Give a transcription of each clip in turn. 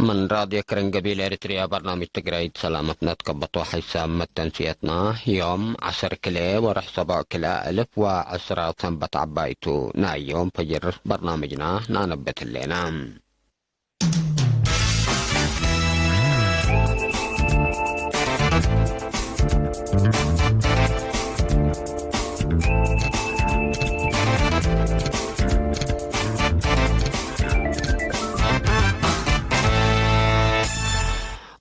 من راديو كرنجبيل إريتريا برنامج تقرأيد سلامتنا تكبطوا حسام تنسيتنا يوم 10 كلا ورح 7 كلا ألف و10 ثنبت عبايتو نا يوم فجر برنامجنا نانبت اللينا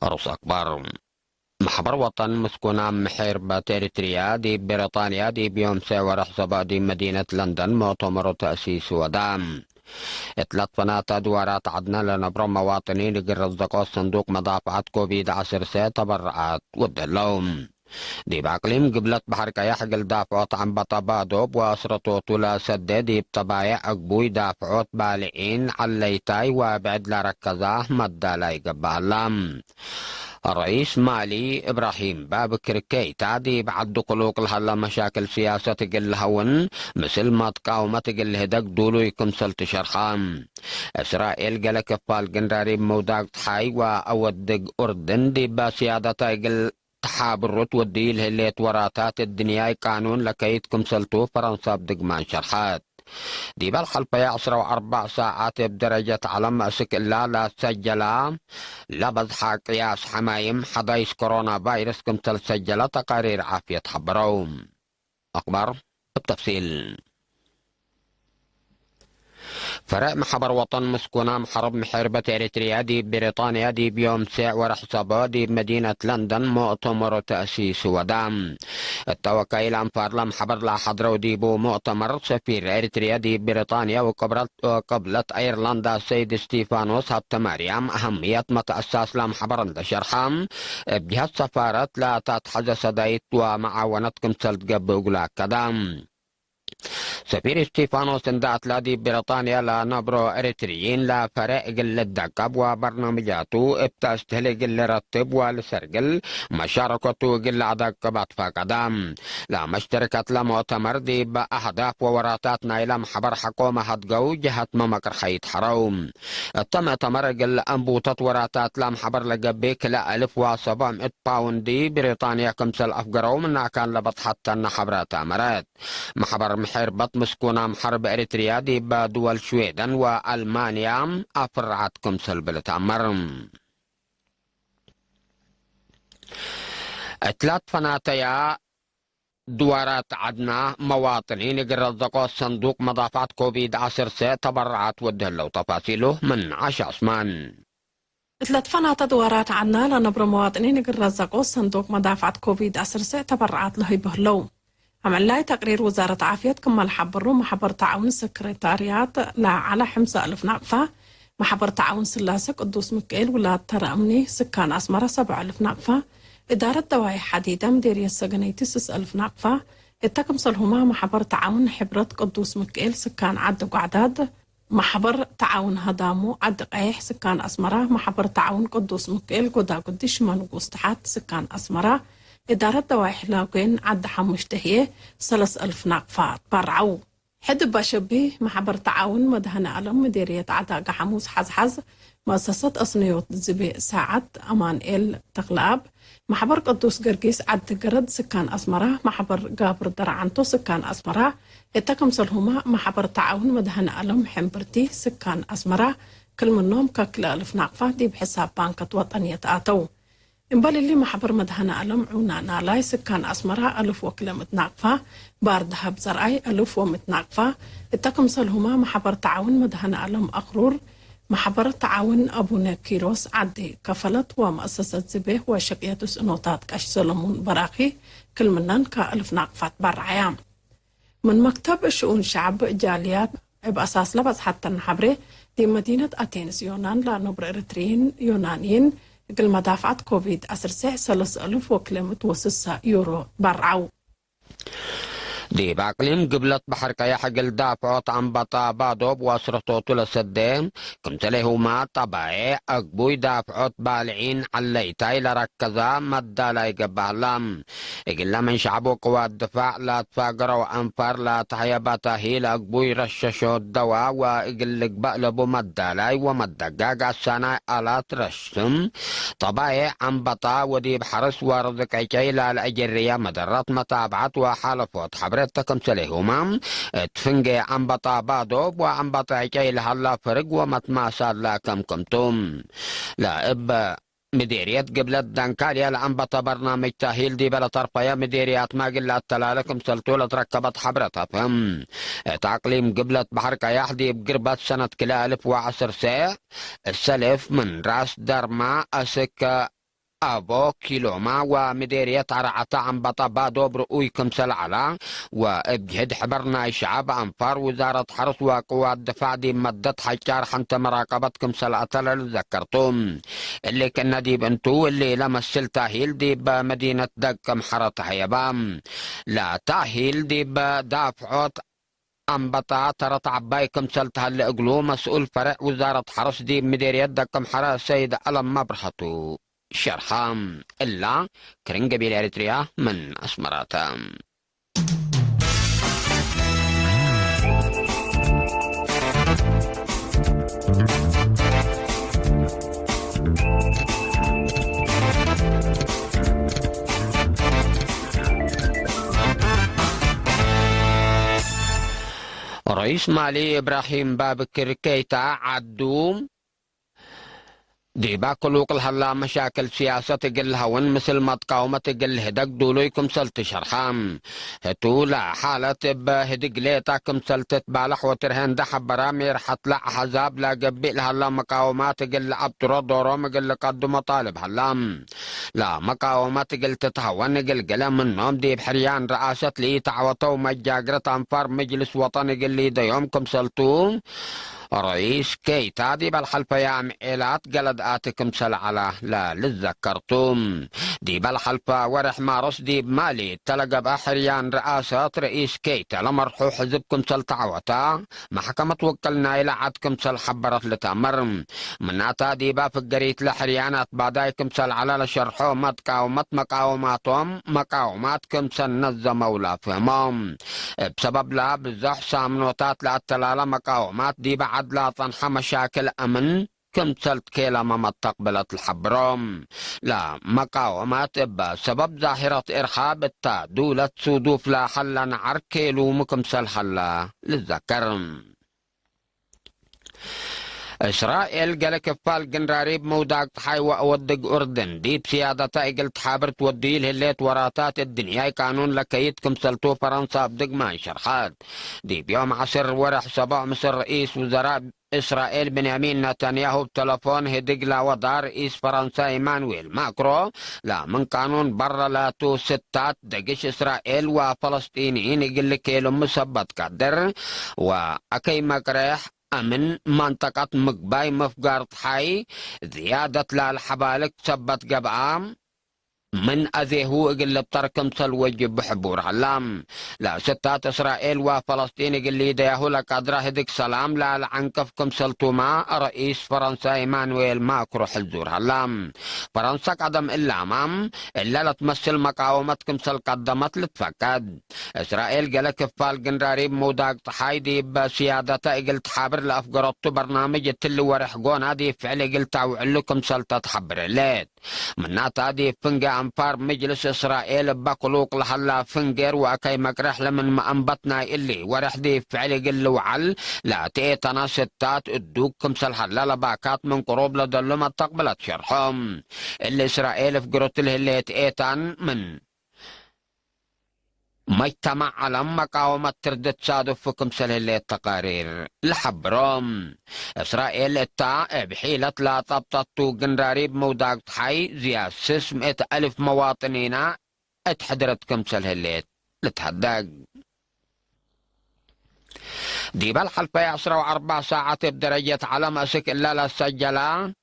أرس أكبر محبر وطن مسكونة محيربة إريتريا دي بريطانيا دي بيوم ساور حسابا دي مدينة لندن مؤتمر تأسيس ودعم 3 فنات أدوارات عدنا لنبرم مواطنين لقرزقوا صندوق مدافعة كوفيد 10 تبرعات ودلهم دي بعقليم قبلت بحر كيحقل دافعوت عن بطبادوب وأسرطو طولا سدد دي بطبايع أقبوي دافعوت بالعين عليتاي وابعد لركزاه مدى لاي قبالام الرئيس مالي إبراهيم بابكر كيتا دي بعد قلوق لهلا مشاكل سياسة تقل هون مثل ما تقاومة تقل هدق دولو يكم سلت شرخام إسرائيل قلق فال قنراري موداق تحاي وأودق أردن دي بسيادة تقل تحابرت وديل هليت وراتات الدنيا قانون لكيتكم سلتو فرنسا بدقمان شرحات دي بالخلفية 4 ساعات بدرجة علم مأسك إلا لا سجلا لبضحى قياس حمايم حضيش كورونا فيروس كم سجل تقارير عافية حبروم أخبار بالتفصيل فرق محبر وطن مسكونة محرب محاربة إريتريا دي بريطانيا دي بيوم ساع ورحصبا دي بمدينة لندن مؤتمر تأسيس ودعم التوكيل عن فارلا محبر لا حضروا دي بو مؤتمر سفير إريتريا دي بريطانيا وقبلت أيرلندا سيد ستيفانوس هبت مريم أهمية متأساس لمحبر لشرحام بجهة سفارة لا تتحجى سدايت ومعاونتكم سلت قب وقلاك كدام سفير ستيفانوس اندعت لدي بريطانيا لنبرو إريتريين لفرق الدقب وبرنامجاته ابتستهلق الرتب والسرقل مشاركته قل عدقبات فقدام لا مشتركة لمؤتمر دي بأهداف ووراتات نايلة محبر حكومة هتقو جهة ممكر حيث حروم تم تمرق الأنبوتات وراتات لمحبر لقبيك ل1700 باوند دي بريطانيا كمسل أفقروا منها كان لبط حتى النحبرات أمرات محبر محربة مسكونة محرب إريتريا دي بدول شويدن وألمانيا أفرعت كمسل بلتامر 3 فناتيا دوارات عدنا مواطنين يرزقوا صندوق مدافعة كوفيد 10 تبرعات ودهلو تفاصيله من عشا عثمان 3 فنات دوارات عدنا لنبر مواطنين يرزقوا صندوق مدافعة كوفيد 10 تبرعات له بهلو عمل لاي تقرير وزارة عافية كما الحبرو محبر تعاون السكرتاريات لا على 5000 نقفة محبر تعاون سلاسة قدوس مكيل ولا ترأمني سكان أسمرة 7000 نقفة إدارة دواعي حديدة مديرية السجنيتي 6000 نقفة التكمسلهما محبر تعاون حبرة قدوس مكيل سكان عد وقعداد محبر تعاون هدامو عد قيح سكان أسمرة محبر تعاون قدوس مكيل قدا قدش منقوس تحت سكان أسمرة إدارة دواعي حلاقين عد حمشتهيه 3000 نقفة برعو حد باشبه محبر تعاون مدهن ألم مديرية عداق حموس حزحز مؤسسة أصنيوت زبي ساعة أمان إل تغلاب محبر قدوس قرقيس عد قرد سكان أسمرة محبر قابر درعنتو سكان أسمرة التكمسلهما محبر تعاون مدهن ألم حمبرتي سكان أسمرة كل منهم كاكل 1000 نقفة دي بحساب بانكة وطنية آتو إنبالي اللي محبر مدهنا ألم عونانا لاي سكان أسمرة 1000 وكلمة ناقفة باردها بزرعي 1000 ومتناقفة التكمسلهما محبر تعاون مدهنا ألم أقرور محبر تعاون أبونا كيروس عدي كفلت ومؤسسة زبيه وشقية سنوتات كاش سلمون براقي كل منن ك1000 ناقفات برعيام من مكتب شؤون شعب جاليات بأساس لبس حتى نحبره دي مدينة أتينس يونان لنبر إريتريين يونانيين قل مدافعة كوفيد 10 3000 وكلمة وسسة يورو برعو دي باقليم قبلت بحر كياح قل دافعوت عن بطا بادوب واسرطوتو لسدين كنت له ما طبعي اقبوي دافعوت بالعين عليتاي لركزا مدى لا يقبالام إقلا من شعبو قوات دفاع لا تفاقروا أنفار لا تحيباتا هيل أقبوي رششو الدواء وإقلق بقلبو مدى لاي ومدى قاقا سانا آلات رشتم طبعي عن بطا ودي بحرس ورزق عكي لا الأجرية مدرات متابعات وحالفوت حبرتكم سليهما تفنجي عن بطا بادوب وعن بطا عكي لهلا فرق ومتماسا لا كم كمتم لا إب مديريات قبلت دانكاليا لأنبطة برنامج تأهيل دي بلا طرفية مديريات ما قلت تلالكم سلطولة ركبت حبرتها فهم تعقليم قبلت بحر كياح دي بقربت سنة كلا 1010 ساعة السلف من راس درما أسك أبو كيلوما ومديرية عرعتا عن بطا بادو برؤوي كمسل على وابجهد حبرنا شعب أنفار وزارة حرس وقوات دفاع دي مدت حجار حنت مراقبة كمسل أتلل ذكرتم اللي كنا دي بنتو اللي لمسل تاهيل دي بمدينة دق محرة حيبام لا تاهيل دي بدافعوت أنبطا ترت عباي كمسلتها اللي أقلو مسؤول فرع وزارة حرس دي مديرية دق محرة السيد ألم مبرحتو شرحام إلا كرنجبيل إريتريا من أسمراتا. رئيس مالي إبراهيم بابكر كيتا عدوم دي باكلوك الهلا مشاكل سياسة تقل هون مثل ما تقاومة تقل هدق دولويكم سلت شرحام هتولا حالة بهدق ليتاكم سلت بالح وترهن ده برامير حطلع حزاب لا قبئ الهلا مقاومات تقل عبترو دوروم قل قدم مطالب هلام لا مقاومات تقل تتهون قل قلم من نوم دي بحريان رئاسة لي تعوطو مجاقرة أنفار مجلس وطني قل لي ديومكم سلتو رئيس كيتا دي بالحلفة يا مئلات قلد آتكم سلعلة لا للذكرتم دي بالحلفة ورح مارس دي بمالي تلقى بأحريان رئاسة رئيس كيتا لمرحو حزبكم سلتعوتا محكمة وكلنا إلى عدكم سلحبرت لتامر مناتا دي بافقريت لحريانات بعدايكم سلعلة لشرحو متقاومت مقاوماتهم مقاوماتكم سنظم ولا فهمهم بسبب لا بزح سامنوتات لأتلالة مقاومات دي بعد لا طنح مشاكل أمن كم سلت كيلا ما تقبلت الحبرم لا مقاومات بسبب ظاهرة إرهاب التا دولة سودوف لا حلا عركيلو مكمسل حلا للذكرم إسرائيل قال كفال قنراريب موداق تحاي وأودق أردن دي بسيادة قلت حابرت وديل هليت وراتات الدنيا قانون لكيتكم سلتو فرنسا بدق ما شرحات دي بيوم عصر ورح صباح مصر رئيس وزراء إسرائيل بنيامين نتنياهو بتلفون هدق لا وضع رئيس فرنسا إيمانويل ماكرو لا من قانون برا لا تو ستات دقش إسرائيل وفلسطينيين يقل كيلو مثبت قدر وأكي مقريح أمن منطقة مقباي مفقار حي زيادة للحبالك سبت قبعام من أذيه قل بتركم سلوج بحبور علام لا ستات إسرائيل وفلسطين قل يديه لك أدرى هدك سلام لا لعنكفكم سلتوما رئيس فرنسا إيمانويل ماكرو حزور علام فرنسا قدم إلا أمام إلا لتمثل مقاومتكم سل قدمت لتفكد إسرائيل قال كفال قنراريب موداق تحايدي بسيادة قلت حابر لأفقرطو برنامج التل ورحقون هذه فعلي قلت أوعلكم سل تتحبر الليت منات هذه فنقا أنفار مجلس إسرائيل بقلوق لحلا فنقر وأكي مقرح لمن ما أنبتنا إلي ورح دي فعلي قل وعل لا تيتنا ستات ادوك كمسل حلا باكات من قروب لدلو ما تقبلت شرحهم اللي إسرائيل فقرت له اللي تيتان من مجتمع على مقاومة تردد صادف كمسل اللي التقارير لحبرم إسرائيل التا بحيلة لا تبططو قنراريب موداق حي زياد 600,000 مواطنين اتحدرت كمسل اللي لتهدق دي بالحلفة 4 ساعات بدرجة على مسك إلا لا سجلا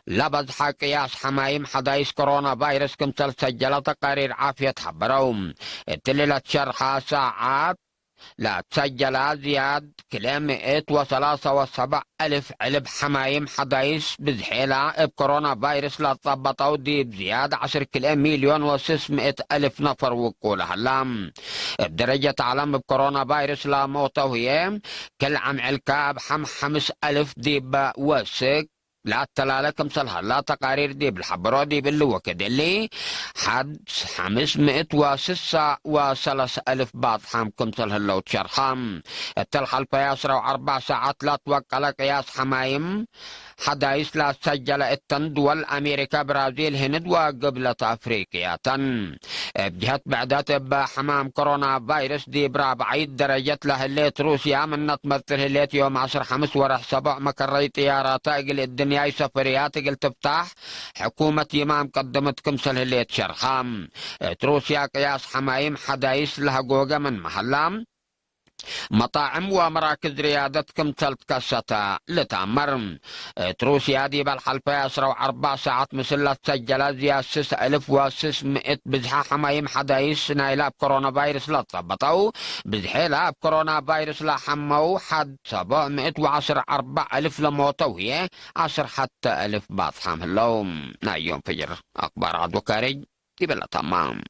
لبز قياس حمايم حدايس كورونا فيروس كمثل سجل تقارير عافية حبرهم التللت شرحة ساعات لا تسجل زياد كلام 103 ألف علب حمايم حدايس بزحيلة بكورونا فيروس لا تضبطوا دي بزيادة 10 كلام مليون و600 ألف نفر وقول هلام بدرجة عالم بكورونا فيروس لا موتة وهي كل عام الكاب 5 ألف ديب وسك لا تلالك مثلها لا تقارير دي بالحبرو دي باللي وكدلي حد 506 و3 ألف بعض حامكم مثلها لو تشرحام التلخ الفياسرة و4 ساعات لا توقع قياس حمايم حدايس لا سجل التن دول أمريكا برازيل هند وقبلة أفريقيا تن بجهة بعدات بحمام كورونا فيروس دي برابعيد درجة لهليت روسيا من تمثل هليت يوم 10/5 ورح 7 مكري طيارات اقل الدنيا سفريات اقل تفتح حكومة يمام قدمت كمسل هليت شرخام روسيا قياس حمايم حدايس لها جوجة من محلام مطاعم ومراكز ريادة كمثل كسة لتعمر تروسيا دي بالحلفة يسروا 4 ساعات مثل تسجل زي 6600 بزحة حمايم حدايس نايلة بكورونا فيروس لا تضبطوا بزحيلة بكورونا فيروس لا حموا حد 710 4,000 لموتوا هي 10 حتى ألف بعض حام اللوم نايوم فجر أخبار عدو كارج دي بلا تمام.